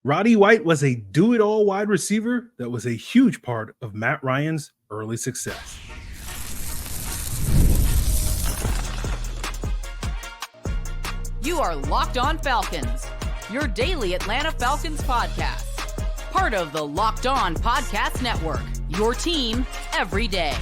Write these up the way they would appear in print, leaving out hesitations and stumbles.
Roddy White was a do-it-all wide receiver that was a huge part of Matt Ryan's early success. You are Locked On Falcons, your daily Atlanta Falcons podcast. Part of the Locked On Podcast Network, your team every day.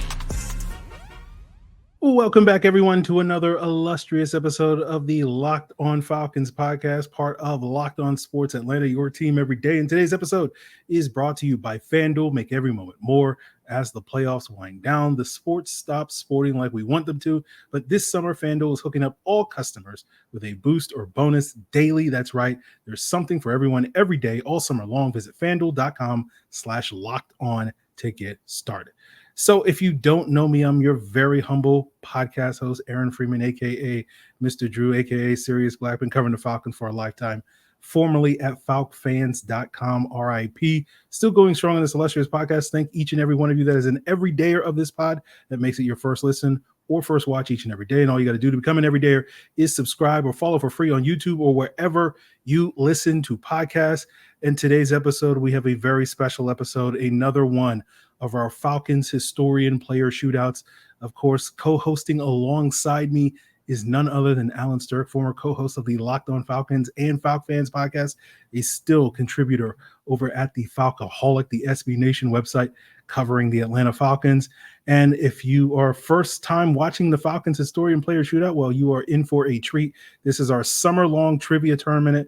Welcome back, everyone, to another illustrious episode of the Locked On Falcons podcast, part of Locked On Sports Atlanta, your team every day. And today's episode is brought to you by FanDuel. Make every moment more. As the playoffs wind down, the sports stop sporting like we want them to. But this summer, FanDuel is hooking up all customers with a boost or bonus daily. That's right. There's something for everyone every day, all summer long. Visit FanDuel.com/lockedon to get started. So if you don't know me, I'm your very humble podcast host, Aaron Freeman, a.k.a. Mr. Drew, a.k.a. Sirius Black. Been covering the Falcons for a lifetime, formerly at falcfans.com, RIP. Still going strong in this illustrious podcast. Thank each and every one of you that is an everydayer of this pod that makes it your first listen or first watch each and every day. And all you got to do to become an everydayer is subscribe or follow for free on YouTube or wherever you listen to podcasts. In today's episode, we have a very special episode, another one of our Falcons Historian Player Shootouts. Of course, co-hosting alongside me is none other than Allen Strk, former co-host of the Locked On Falcons and Falcons Fans podcast, a still contributor over at the Falcoholic, the SB Nation website covering the Atlanta Falcons. And if you are first time watching the Falcons Historian Player Shootout, well, you are in for a treat. This is our summer-long trivia tournament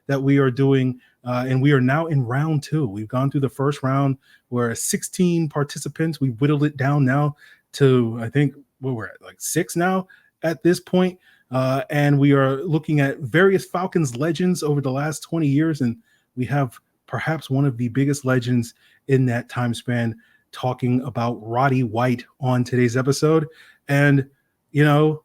that we are doing, and we are now in round 2. We've gone through the first round where 16 participants. We've whittled it down now to, I think, we're at like 6 now at this point. And we are looking at various Falcons legends over the last 20 years. And we have perhaps one of the biggest legends in that time span talking about Roddy White on today's episode. And, you know,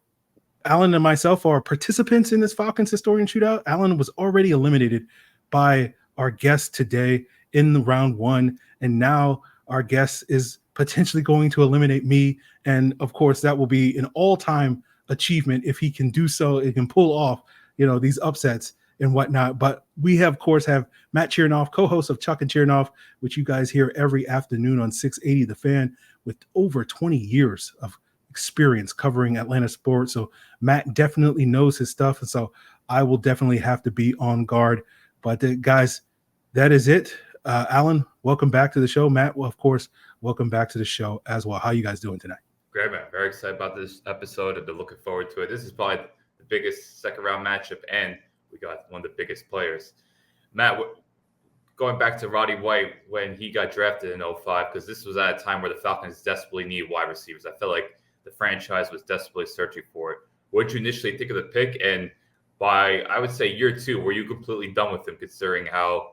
Allen and myself are participants in this Falcons Historian Shootout. Allen was already eliminated by our guest today in the round 1. And now our guest is potentially going to eliminate me. And of course, that will be an all-time achievement if he can do so. It can pull off, these upsets and whatnot. But we have, of course, have Matt Chernoff, co-host of Chuck and Chernoff, which you guys hear every afternoon on 680 The Fan, with over 20 years of experience covering Atlanta sports. So Matt definitely knows his stuff. And so I will definitely have to be on guard. But guys, that is it. Allen, welcome back to the show. Matt, well, of course, welcome back to the show as well. How are you guys doing tonight? Great, man. Very excited about this episode and looking forward to it. This is probably the biggest second-round matchup, and we got one of the biggest players. Matt, going back to Roddy White when he got drafted in 2005, because this was at a time where the Falcons desperately needed wide receivers. I felt like the franchise was desperately searching for it. What did you initially think of the pick? And by, I would say, year 2, were you completely done with him, considering how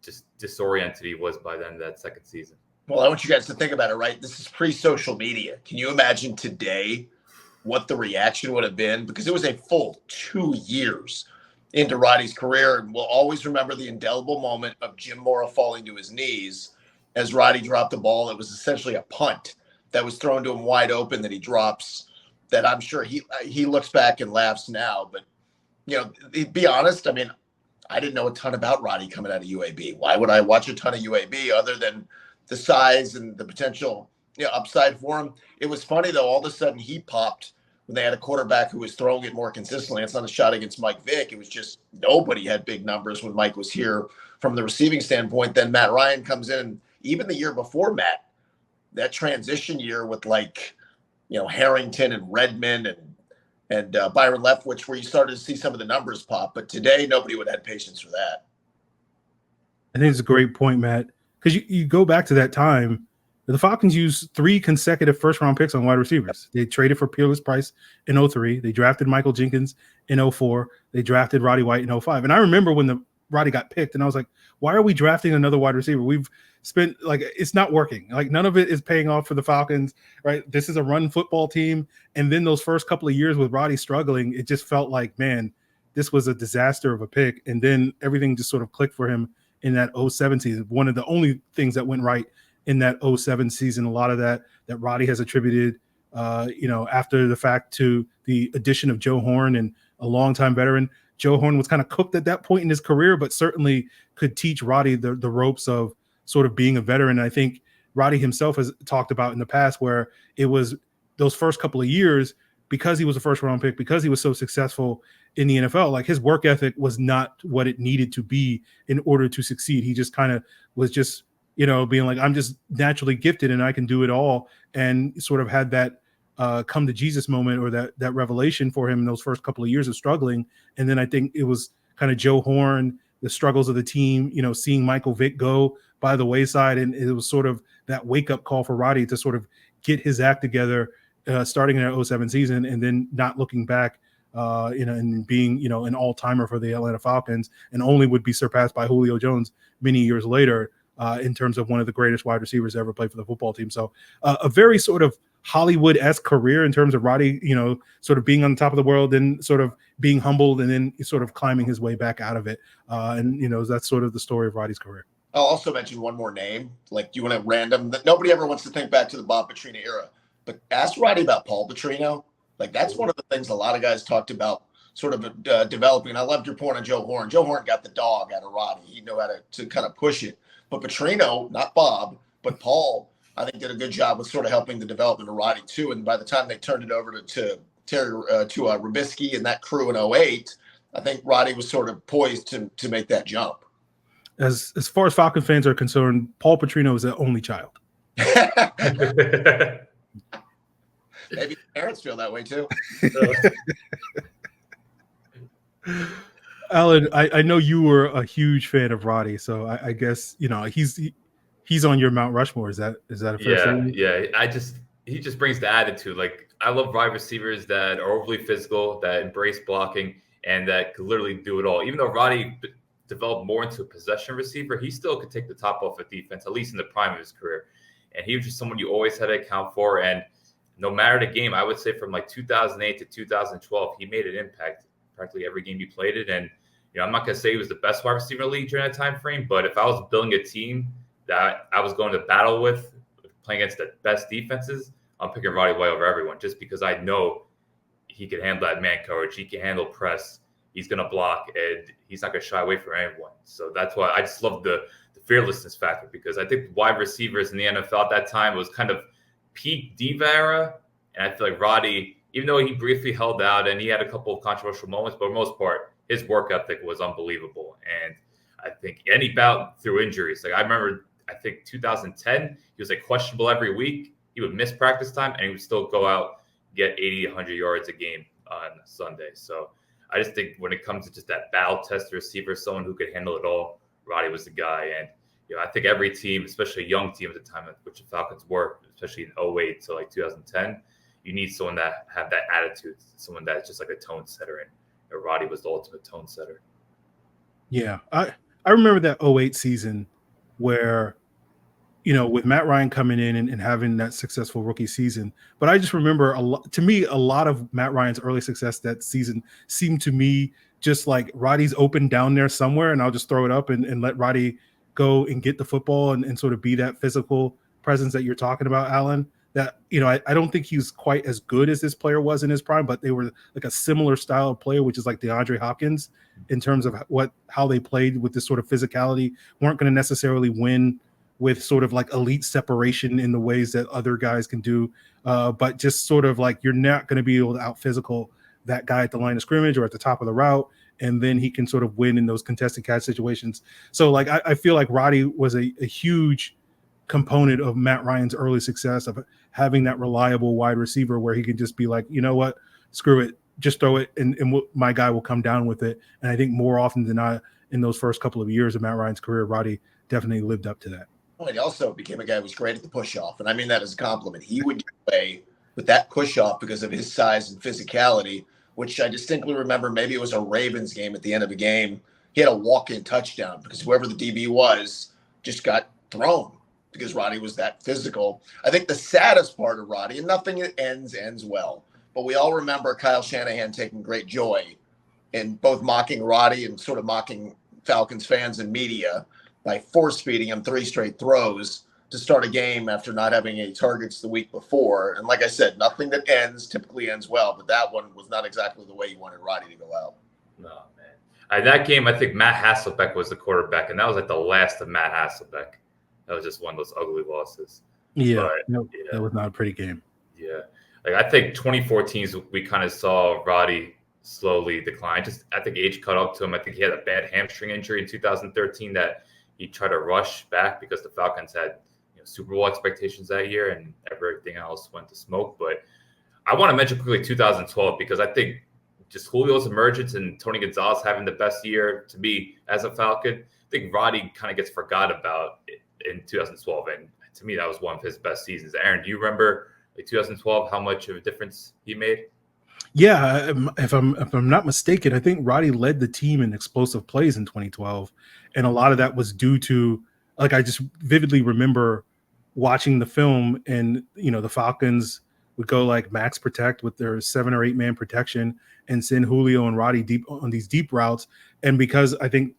just disoriented he was by then that second season? Well, I want you guys to think about it, right? This is pre-social media. Can you imagine today what the reaction would have been? Because it was a full 2 years into Roddy's career. And we'll always remember the indelible moment of Jim Mora falling to his knees as Roddy dropped the ball. It was essentially a punt that was thrown to him wide open that he drops, that I'm sure he looks back and laughs now. But, be honest, I mean, I didn't know a ton about Roddy coming out of UAB. Why would I watch a ton of UAB other than the size and the potential upside for him? It was funny, though. All of a sudden, he popped when they had a quarterback who was throwing it more consistently. It's not a shot against Mike Vick. It was just nobody had big numbers when Mike was here from the receiving standpoint. Then Matt Ryan comes in. Even the year before Matt, that transition year with Harrington and Redmond and Byron Leftwich, where you started to see some of the numbers pop. But today, nobody would have had patience for that. I think it's a great point, Matt, because you go back to that time, the Falcons used 3 consecutive first-round picks on wide receivers. They traded for Peerless Price in 2003. They drafted Michael Jenkins in 2004. They drafted Roddy White in 2005. And I remember when Roddy got picked, and I was like, why are we drafting another wide receiver? We've spent, it's not working. None of it is paying off for the Falcons, right? This is a run football team. And then those first couple of years with Roddy struggling, it just felt like, man, this was a disaster of a pick. And then everything just sort of clicked for him in that 2007 season. One of the only things that went right in that 2007 season, a lot of that Roddy has attributed, after the fact, to the addition of Joe Horn and a longtime veteran. Joe Horn was kind of cooked at that point in his career, but certainly could teach Roddy the ropes of sort of being a veteran. And I think Roddy himself has talked about in the past where it was those first couple of years, because he was a first round pick, because he was so successful in the NFL, like his work ethic was not what it needed to be in order to succeed. He just kind of was just, being like, I'm just naturally gifted and I can do it all. And sort of had that come to Jesus moment, or that revelation for him in those first couple of years of struggling. And then I think it was kind of Joe Horn, the struggles of the team, seeing Michael Vick go by the wayside. And it was sort of that wake up call for Roddy to sort of get his act together, starting in that 2007 season, and then not looking back, and being, an all timer for the Atlanta Falcons, and only would be surpassed by Julio Jones many years later, in terms of one of the greatest wide receivers to ever play for the football team. So a very sort of Hollywood-esque career in terms of Roddy, sort of being on the top of the world and sort of being humbled and then sort of climbing his way back out of it. And that's sort of the story of Roddy's career. I'll also mention one more name. Like, you want a random that nobody ever wants to think back to the Bob Petrino era, but ask Roddy about Paul Petrino. Like, that's one of the things a lot of guys talked about sort of developing. I loved your point on Joe Horn. Joe Horn got the dog out of Roddy. He knew how to kind of push it. But Petrino, not Bob, but Paul, I think did a good job with sort of helping the development of Roddy too. And by the time they turned it over to Rubisky and that crew in 2008, I think Roddy was sort of poised to make that jump. As far as Falcon fans are concerned, Paul Petrino is the only child. Maybe parents feel that way too. Alan, I know you were a huge fan of Roddy, so I guess he's on your Mount Rushmore. Is that a fair statement? Yeah. He just brings the attitude. Like, I love wide receivers that are overly physical, that embrace blocking, and that could literally do it all. Even though Roddy developed more into a possession receiver, he still could take the top off of defense, at least in the prime of his career. And he was just someone you always had to account for. And no matter the game, I would say from like 2008 to 2012, he made an impact practically every game he played it. And I'm not going to say he was the best wide receiver in the league during that time frame, but if I was building a team that I was going to battle with, playing against the best defenses, I'm picking Roddy White over everyone, just because I know he can handle that man coverage. He can handle press. He's going to block, and he's not going to shy away from anyone. So that's why I just love the fearlessness factor, because I think wide receivers in the NFL at that time was kind of peak diva era. And I feel like Roddy, even though he briefly held out and he had a couple of controversial moments, but for the most part, his work ethic was unbelievable. And I think any bout through injuries, like I remember, I think 2010, he was like questionable every week. He would miss practice time and he would still go out, get 80, 100 yards a game on Sunday. So I just think when it comes to just that battle test receiver, someone who could handle it all, Roddy was the guy. And I think every team, especially a young team at the time, which the Falcons were, especially in 2008 to like 2010, you need someone that have that attitude, someone that's just like a tone setter. And Roddy was the ultimate tone setter. Yeah, I remember that 2008 season where, with Matt Ryan coming in and having that successful rookie season. But I just remember a lot of Matt Ryan's early success that season seemed to me just like Roddy's open down there somewhere, and I'll just throw it up and let Roddy go and get the football and sort of be that physical presence that you're talking about, Alan. That, I don't think he's quite as good as this player was in his prime, but they were like a similar style of player, which is like DeAndre Hopkins in terms of how they played with this sort of physicality. Weren't going to necessarily win with sort of like elite separation in the ways that other guys can do, but just sort of like you're not going to be able to out physical that guy at the line of scrimmage or at the top of the route, and then he can sort of win in those contested catch situations. So like I feel like Roddy was a huge component of Matt Ryan's early success of having that reliable wide receiver where he can just be like, you know what, screw it, just throw it, and my guy will come down with it. And I think more often than not in those first couple of years of Matt Ryan's career, Roddy definitely lived up to that. Well, he also became a guy who was great at the push-off, and I mean that as a compliment. He would get away with that push-off because of his size and physicality, which I distinctly remember maybe it was a Ravens game at the end of a game. He had a walk-in touchdown because whoever the DB was just got thrown because Roddy was that physical. I think the saddest part of Roddy, and nothing that ends well, but we all remember Kyle Shanahan taking great joy in both mocking Roddy and sort of mocking Falcons fans and media by force-feeding him 3 straight throws to start a game after not having any targets the week before. And like I said, nothing that typically ends well, but that one was not exactly the way you wanted Roddy to go out. No, man. In that game, I think Matt Hasselbeck was the quarterback, and that was like the last of Matt Hasselbeck. That was just one of those ugly losses. Yeah, But, no, that was not a pretty game. Yeah. Like I think 2014 we kind of saw Roddy slowly decline. I think age caught up to him. I think he had a bad hamstring injury in 2013 that he tried to rush back because the Falcons had Super Bowl expectations that year and everything else went to smoke. But I want to mention quickly 2012 because I think just Julio's emergence and Tony Gonzalez having the best year to me as a Falcon. I think Roddy kind of gets forgot about in 2012. And to me, that was one of his best seasons. Aaron, do you remember 2012, how much of a difference he made? Yeah, if I'm not mistaken, I think Roddy led the team in explosive plays in 2012, and a lot of that was due to, like, I just vividly remember watching the film, and the Falcons would go like max protect with their 7 or 8 man protection and send Julio and Roddy deep on these deep routes, and because I think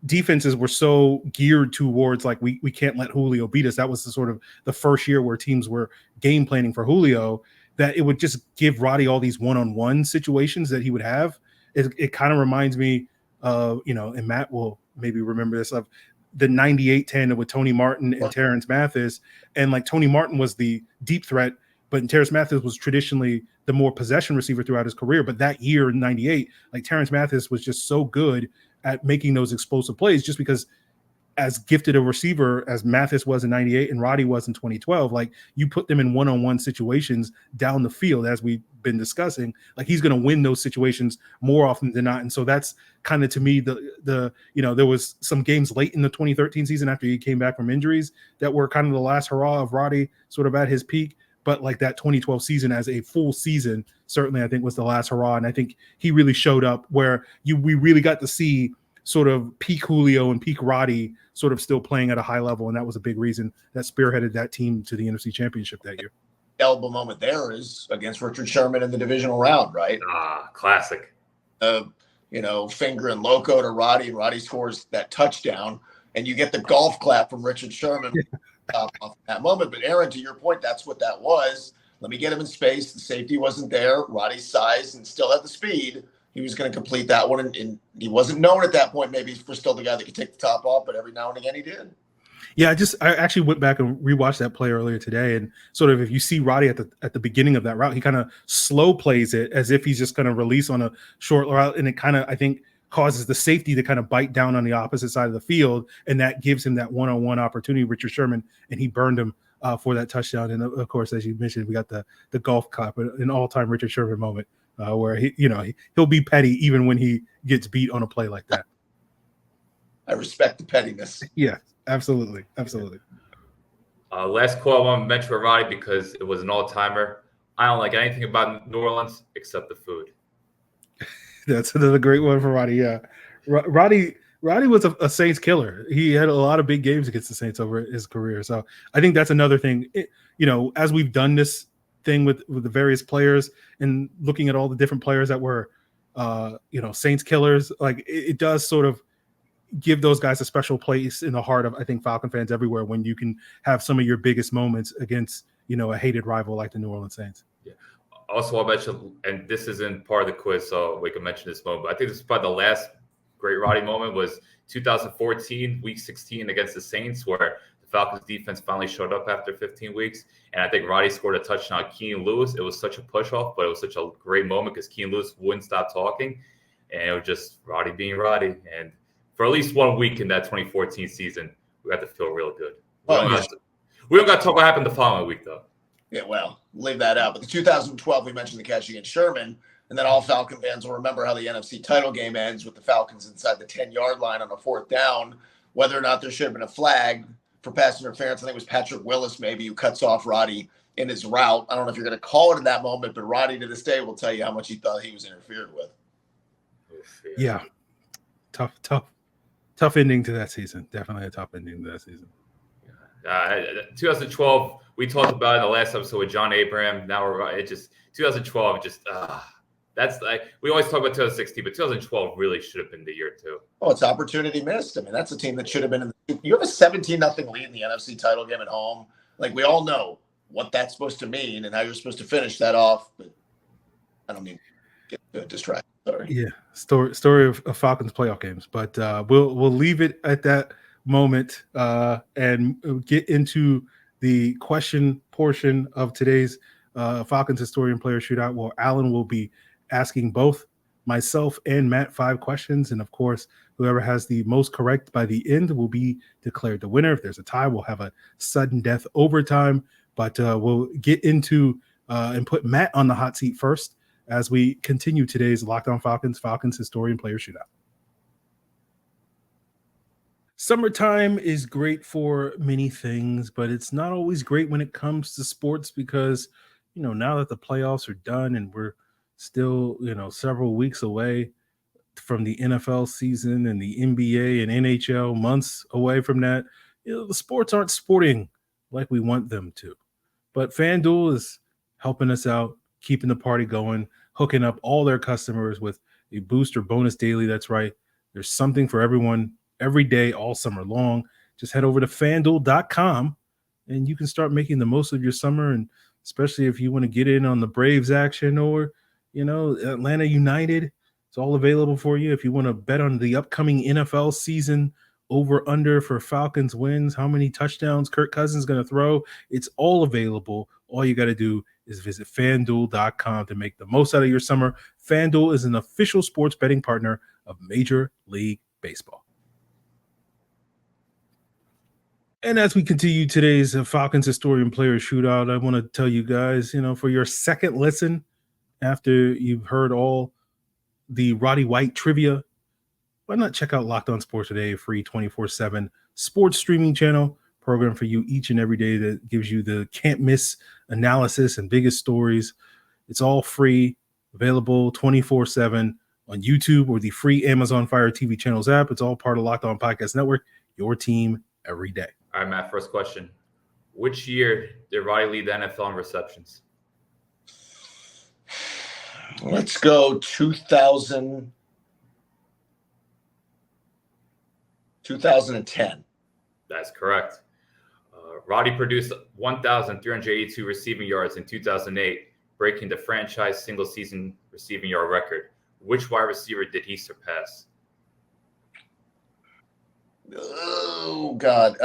defenses were so geared towards like we can't let Julio beat us. That was the sort of the first year where teams were game planning for Julio, that it would just give Roddy all these one-on-one situations that he would have. It kind of reminds me of, and Matt will maybe remember this, of the 98 tandem with Tony Martin and Terrence Mathis. And like Tony Martin was the deep threat, but Terrence Mathis was traditionally the more possession receiver throughout his career. But that year in 98, like Terrence Mathis was just so good at making those explosive plays, just because as gifted a receiver as Mathis was in 98 and Roddy was in 2012, like you put them in one-on-one situations down the field, as we've been discussing, like he's going to win those situations more often than not. And so that's kind of, to me, the there was some games late in the 2013 season after he came back from injuries that were kind of the last hurrah of Roddy sort of at his peak. But like that 2012 season as a full season, certainly I think was the last hurrah. And I think he really showed up where we really got to see sort of peak Julio and peak Roddy sort of still playing at a high level. And that was a big reason that spearheaded that team to the NFC Championship that year. Elbow moment there is against Richard Sherman in the divisional round, right? Classic. Finger and loco to Roddy, and Roddy scores that touchdown, and you get the golf clap from Richard Sherman off that moment. But Aaron, to your point, that's what that was. Let me get him in space. The safety wasn't there. Roddy's size and still had the speed. He was going to complete that one, and he wasn't known at that point maybe for still the guy that could take the top off, but every now and again he did. Yeah, I actually went back and rewatched that play earlier today, and sort of if you see Roddy at the beginning of that route, he kind of slow plays it as if he's just going to release on a short route, and it kind of, I think, causes the safety to kind of bite down on the opposite side of the field, and that gives him that one-on-one opportunity, Richard Sherman, and he burned him for that touchdown. And of course, as you mentioned, we got the golf clap, an all-time Richard Sherman moment. Where he'll be petty even when he gets beat on a play like that. I respect the pettiness. Yeah, absolutely. Last quote I want to mention with Roddy because it was an all-timer. I don't like anything about New Orleans except the food. That's another great one for Roddy. Yeah, Roddy was a Saints killer. He had a lot of big games against the Saints over his career. So I think that's another thing. As we've done this thing with the various players and looking at all the different players that were Saints killers, like it does sort of give those guys a special place in the heart of, I think, Falcon fans everywhere when you can have some of your biggest moments against a hated rival like the New Orleans Saints. Yeah. Also, I'll mention, and this isn't part of the quiz, so we can mention this moment, but I think this is probably the last great Roddy moment was 2014 week 16 against the Saints, where Falcons defense finally showed up after 15 weeks. And I think Roddy scored a touchdown on Keenan Lewis. It was such a push off, but it was such a great moment because Keenan Lewis wouldn't stop talking. And it was just Roddy being Roddy. And for at least 1 week in that 2014 season, we got to feel real good. We don't got to talk what happened the following week, though. Yeah, well, leave that out. But the 2012, we mentioned the catch against Sherman. And then all Falcon fans will remember how the NFC title game ends with the Falcons inside the 10-yard line on a 4th down, whether or not there should have been a flag for pass interference. I think it was Patrick Willis maybe who cuts off Roddy in his route. I don't know if you're going to call it in that moment, but Roddy to this day will tell you how much he thought he was interfered with. Yeah. Tough ending to that season. Definitely a tough ending to that season. 2012, we talked about it in the last episode with John Abraham. Now 2012, that's like, we always talk about 2016, but 2012 really should have been the year too. Oh, it's opportunity missed. I mean, that's a team that should have been in the, you have a 17-0 lead in the NFC title game at home. Like, we all know what that's supposed to mean and how you're supposed to finish that off, but I don't mean. Distract. Sorry. Yeah, story of Falcons playoff games, but we'll leave it at that moment and get into the question portion of today's Falcons Historian Player Shootout. Well, Allen will be asking both myself and Matt 5 questions, and of course, whoever has the most correct by the end will be declared the winner. If there's a tie, we'll have a sudden death overtime, but we'll get into and put Matt on the hot seat first as we continue today's Locked On Falcons Historian Player Shootout. Summertime is great for many things, but it's not always great when it comes to sports because, now that the playoffs are done and we're still, several weeks away from the NFL season and the NBA and NHL months away from that, the sports aren't sporting like we want them to. But FanDuel is helping us out, keeping the party going, hooking up all their customers with a booster bonus daily. That's right. There's something for everyone every day, all summer long. Just head over to FanDuel.com and you can start making the most of your summer. And especially if you want to get in on the Braves action or, Atlanta United, it's all available for you. If you want to bet on the upcoming NFL season, over under for Falcons wins, how many touchdowns Kirk Cousins is going to throw, it's all available. All you got to do is visit FanDuel.com to make the most out of your summer. FanDuel is an official sports betting partner of Major League Baseball. And as we continue today's Falcons Historian Player Shootout, I want to tell you guys, for your second listen after you've heard all the Roddy White trivia, why not check out Locked On Sports Today, a free 24/7 sports streaming channel program for you each and every day that gives you the can't miss analysis and biggest stories. It's all free, available 24/7 on YouTube or the free Amazon Fire TV channels app. It's all part of Locked On Podcast Network, your team every day. All right, Matt, first question. Which year did Roddy lead the NFL in receptions? Let's go 2010. That's correct. Roddy produced 1,382 receiving yards in 2008, breaking the franchise single-season receiving yard record. Which wide receiver did he surpass? Oh, God.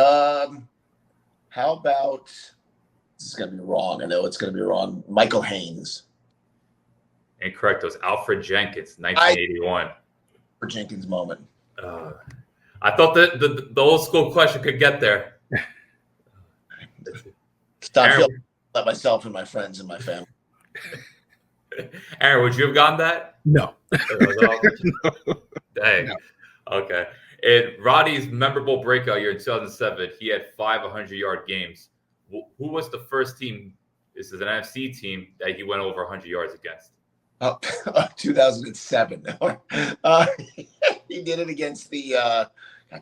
How about, this is going to be wrong. I know it's going to be wrong. Michael Haynes. Incorrect. It was Alfred Jenkins, 1981. For Jenkins' moment. I thought that the old school question could get there. Stop feeling about myself and my friends and my family. Aaron, would you have gotten that? No. No. Dang. No. Okay. In Roddy's memorable breakout year in 2007, he had 5 100-yard games. Who was the first team? This is an NFC team that he went over 100 yards against. 2007. He did it against the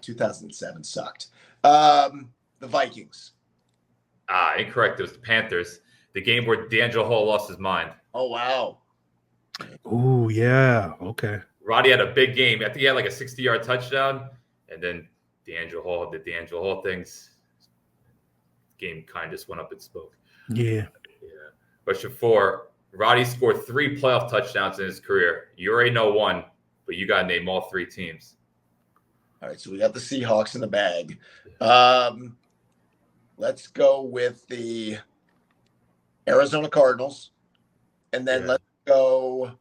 2007 sucked. The Vikings. Incorrect. It was the Panthers. The game where D'Angelo Hall lost his mind. Oh, wow. Oh, yeah. Okay. Roddy had a big game. I think he had like a 60-yard touchdown, and then D'Angelo Hall did D'Angelo Hall things. Game kind of just went up in smoke. Yeah. Question 4. Roddy scored 3 playoff touchdowns in his career. You already know one, but you got to name all 3 teams. All right, so we got the Seahawks in the bag. Let's go with the Arizona Cardinals, and then let's go.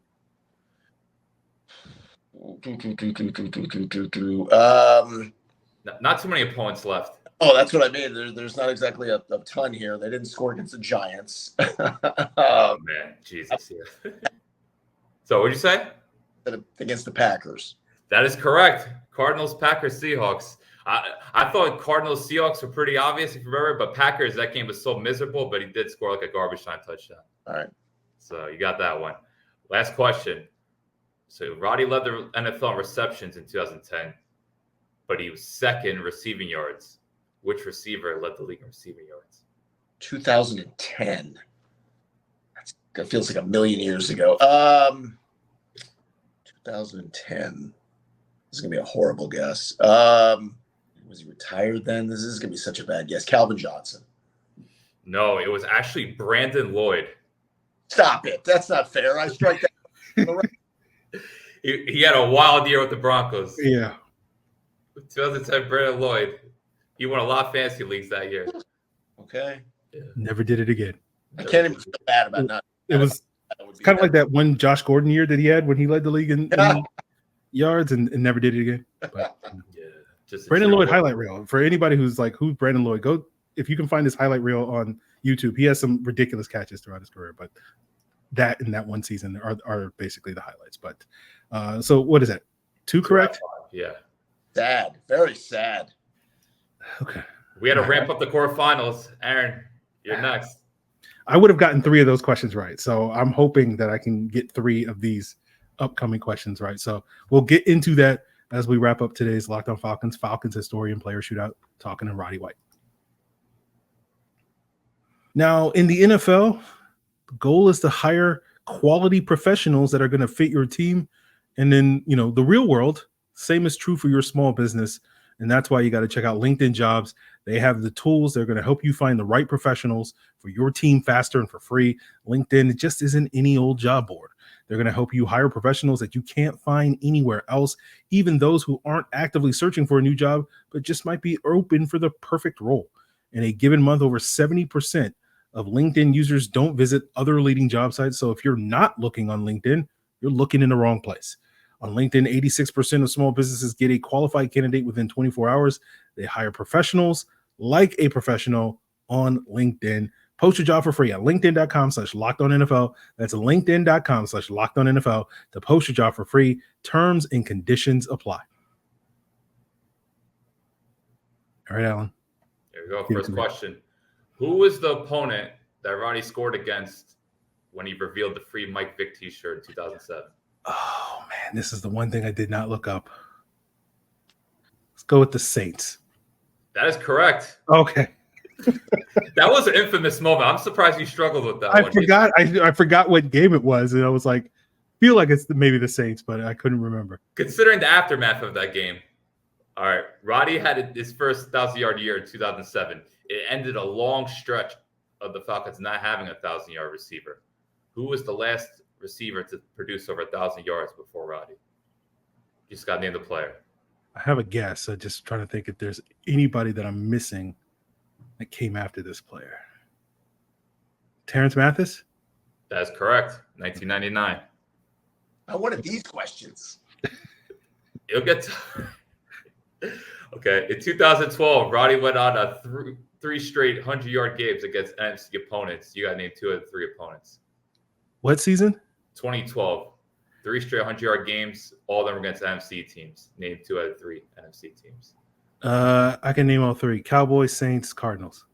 Not too many opponents left. Oh, that's what I mean. There's not exactly a ton here. They didn't score against the Giants. Oh, man. Jesus. Yeah. So what did you say? Against the Packers. That is correct. Cardinals, Packers, Seahawks. I thought Cardinals, Seahawks were pretty obvious, if you remember, but Packers, that game was so miserable, but he did score like a garbage time touchdown. All right. So you got that one. Last question. So Roddy led the NFL in receptions in 2010, but he was second receiving yards. Which receiver led the league in receiving yards? 2010. That feels like a million years ago. 2010. This is going to be a horrible guess. Was he retired then? This is going to be such a bad guess. Calvin Johnson. No, it was actually Brandon Lloyd. Stop it. That's not fair. I strike that. He had a wild year with the Broncos. Yeah. 2010, Brandon Lloyd. He won a lot of fantasy leagues that year. Okay. Yeah. Never did it again. I can't even feel bad about not. It was kind of like that one Josh Gordon year that he had when he led the league in yards and never did it again. But, just Brandon Lloyd highlight reel. For anybody who's like, who's Brandon Lloyd? Go if you can find his highlight reel on YouTube. He has some ridiculous catches throughout his career, but that in that one season are basically the highlights. But so what is that? 2 correct? Yeah. Sad. Very sad. Okay. We had to ramp up the quarterfinals. Aaron, you're next. I would have gotten 3 of those questions right. So I'm hoping that I can get 3 of these upcoming questions right. So we'll get into that as we wrap up today's Locked On Falcons Historian Player Shootout, talking to Roddy White. Now, in the NFL, the goal is to hire quality professionals that are going to fit your team. And then, the real world, same is true for your small business. And that's why you got to check out LinkedIn Jobs. They have the tools. They're going to help you find the right professionals for your team faster and for free. LinkedIn just isn't any old job board. They're going to help you hire professionals that you can't find anywhere else, even those who aren't actively searching for a new job, but just might be open for the perfect role. In a given month, over 70% of LinkedIn users don't visit other leading job sites. So if you're not looking on LinkedIn, you're looking in the wrong place. On LinkedIn, 86% of small businesses get a qualified candidate within 24 hours. They hire professionals like a professional on LinkedIn. Post your job for free at linkedin.com/lockedonnfl. That's linkedin.com/lockedonnfl to post your job for free. Terms and conditions apply. All right, Alan. Here we go. First question. Who was the opponent that Roddy scored against when he revealed the free Mike Vick t-shirt in 2007? Oh, man, this is the one thing I did not look up. Let's go with the Saints. That is correct. Okay. That was an infamous moment. I'm surprised you struggled with that one. I forgot what game it was, and I was like, feel like it's maybe the Saints, but I couldn't remember. Considering the aftermath of that game, all right, Roddy had his first 1,000-yard year in 2007. It ended a long stretch of the Falcons not having a 1,000-yard receiver. Who was the last receiver to produce over 1,000 yards before Roddy? You just got to name the player. I have a guess. I'm just trying to think if there's anybody that I'm missing that came after this player. Terrence Mathis? That is correct. 1999. I wanted these questions. You'll get to... Okay. In 2012, Roddy went on a three straight 100-yard games against NFC opponents. You got to name 2 of the 3 opponents. What season? 2012. 3 straight 100-yard games. All of them against NFC teams. Name 2 out of 3 NFC teams. I can name all 3. Cowboys, Saints, Cardinals.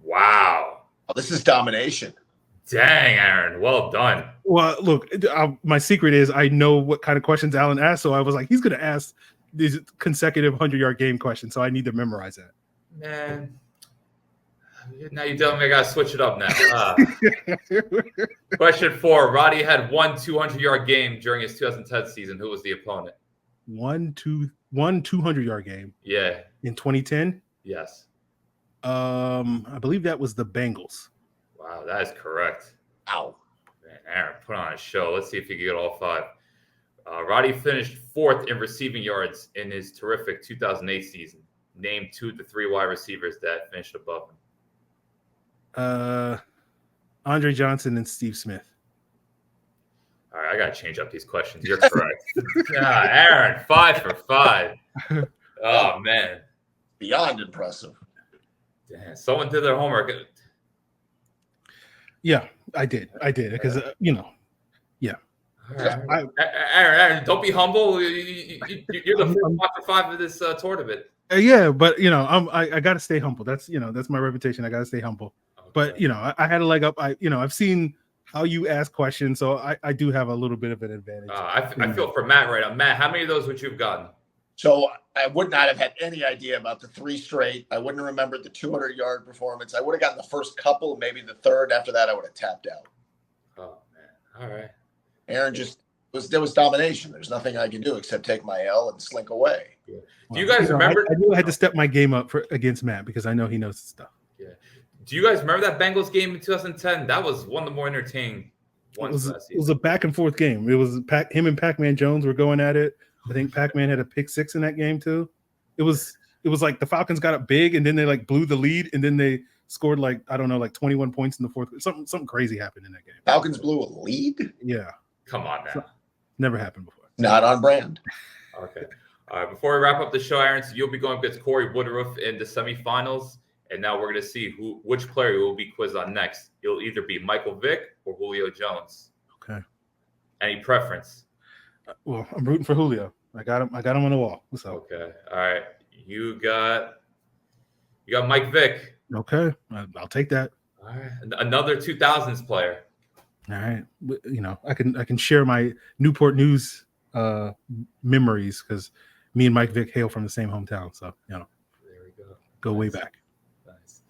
Wow. Oh, this is domination. Dang, Aaron. Well done. Well, look, my secret is I know what kind of questions Alan asked, so I was like, he's going to ask these consecutive 100-yard game questions, so I need to memorize that. Man. Now you tell me I got to switch it up now. Question 4. Roddy had one 200-yard game during his 2010 season. Who was the opponent? One 200-yard game. Yeah. In 2010? Yes. I believe that was the Bengals. Wow, that is correct. Ow. Man, Aaron, put on a show. Let's see if he can get all 5. Roddy finished 4th in receiving yards in his terrific 2008 season. Name 2 of the 3 wide receivers that finished above him. Andre Johnson and Steve Smith. All right, I got to change up these questions. You're correct. Aaron, 5 for 5. Oh, man. Beyond impressive. Damn, someone did their homework. Yeah, I did because, yeah. Aaron, don't be humble. You're the 5 for 5 of this tournament. Yeah, but, I got to stay humble. That's my reputation. I got to stay humble. Okay. But, I had a leg up. I've seen how you ask questions, so I do have a little bit of an advantage. I feel for Matt right now. Matt, how many of those would you have gotten? So I would not have had any idea about the 3 straight. I wouldn't have remembered the 200-yard performance. I would have gotten the first couple, maybe the third. After that, I would have tapped out. Oh, man. All right. Aaron there was domination. There's nothing I can do except take my L and slink away. Yeah. Do you guys remember? I knew I had to step my game up against Matt because I know he knows his stuff. Yeah. Do you guys remember that Bengals game in 2010? That was one of the more entertaining once last It was season. a back and forth game. It was him and Pac-Man Jones were going at it. I think Pac-Man had a pick 6 in that game too. It was like the Falcons got up big and then they like blew the lead and then they scored like, I don't know, like 21 points in the fourth. Something crazy happened in that game. Falcons blew a lead? Yeah. Come on now. Never happened before. Not on brand. Okay. All right. Before we wrap up the show, Aaron, so you'll be going against Corey Woodruff in the semifinals. And now we're going to see which player will be quizzed on next. It'll either be Michael Vick or Julio Jones. Okay. Any preference? Well, I'm rooting for Julio. I got him on the wall. So. Okay. All right. You got Mike Vick. Okay. I'll take that. All right. Another 2000s player. All right. You know, I can share my Newport News memories because me and Mike Vick hail from the same hometown. So, you know, there we go. Go way back. Nice.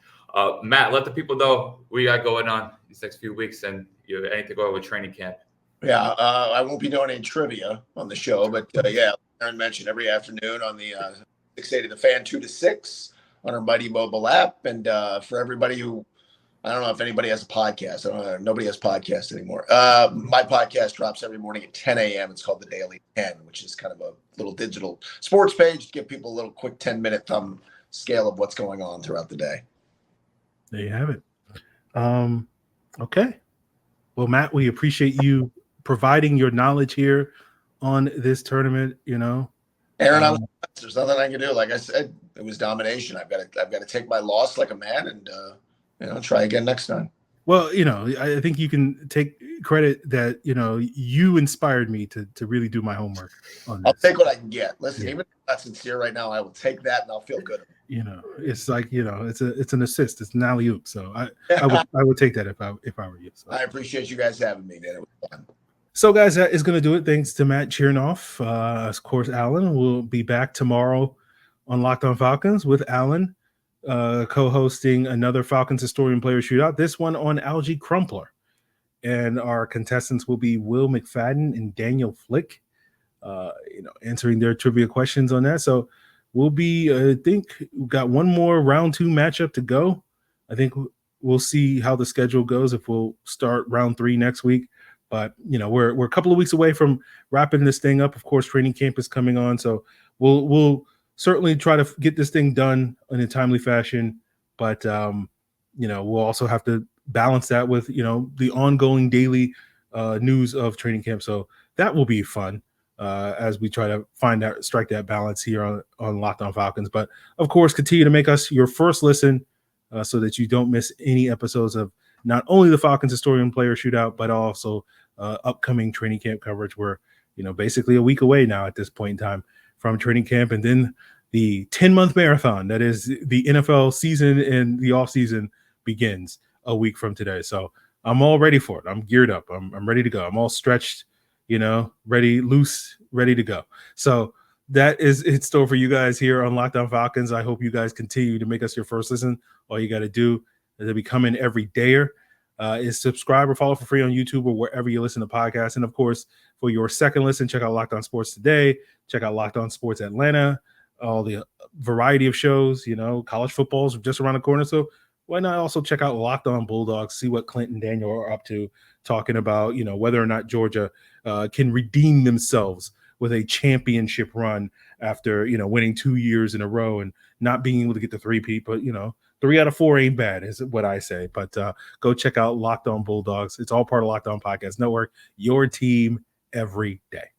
Matt, let the people know what you got going on these next few weeks and you have anything going with training camp. Yeah, I won't be doing any trivia on the show, but yeah, Aaron mentioned every afternoon on the 680 The Fan 2 to 6 on our Mighty mobile app. And for everybody who, I don't know if anybody has a podcast. I don't know. Nobody has podcasts anymore. My podcast drops every morning at 10 a.m. It's called The Daily 10, which is kind of a little digital sports page to give people a little quick 10-minute thumb scale of what's going on throughout the day. There you have it. Okay. Well, Matt, we appreciate you providing your knowledge here on this tournament. You know, Aaron, there's nothing I can do. Like I said, it was domination. I've got to take my loss like a man and try again next time. Well, you know, I think you can take credit that, you know, you inspired me to really do my homework on this. I'll take what I can get. Listen, even if I'm not sincere right now, I will take that and I'll feel good. You know, it's like, you know, it's an assist. It's an alley-oop. So I would take that if I were you. So. I appreciate you guys having me, man. It was fun. So, guys, that is going to do it. Thanks to Matt Chernoff. Of course, Allen will be back tomorrow on Locked On Falcons with Allen co-hosting another Falcons Historian Player Shootout, this one on Algie Crumpler. And our contestants will be Will McFadden and Daniel Flick, answering their trivia questions on that. So we'll be, I think, we've got one more round 2 matchup to go. I think we'll see how the schedule goes if we'll start round 3 next week. But, you know, we're a couple of weeks away from wrapping this thing up. Of course, training camp is coming on. So we'll certainly try to get this thing done in a timely fashion. But, we'll also have to balance that with, you know, the ongoing daily news of training camp. So that will be fun as we try to strike that balance here on Locked On Falcons. But, of course, continue to make us your first listen so that you don't miss any episodes of not only the Falcons Historian Player Shootout, but also upcoming training camp coverage. We're, you know, basically a week away now at this point in time from training camp, and then the 10-month marathon that is the NFL season and the offseason begins a week from today. So I'm all ready for it. I'm geared up. I'm ready to go. I'm all stretched, you know, ready to go. So that is in store for you guys here on Locked On Falcons. I hope you guys continue to make us your first listen. All you got to do is be coming every dayer. Is subscribe or follow for free on YouTube or wherever you listen to podcasts. And, of course, for your second listen, check out Locked On Sports Today. Check out Locked On Sports Atlanta. All the variety of shows, you know, college football's just around the corner. So why not also check out Locked On Bulldogs, see what Clint and Daniel are up to, talking about, you know, whether or not Georgia can redeem themselves with a championship run after, you know, winning 2 years in a row and not being able to get the 3-peat. But, you know, 3 out of 4 ain't bad, is what I say. But go check out Locked On Bulldogs. It's all part of Locked On Podcast Network, your team every day.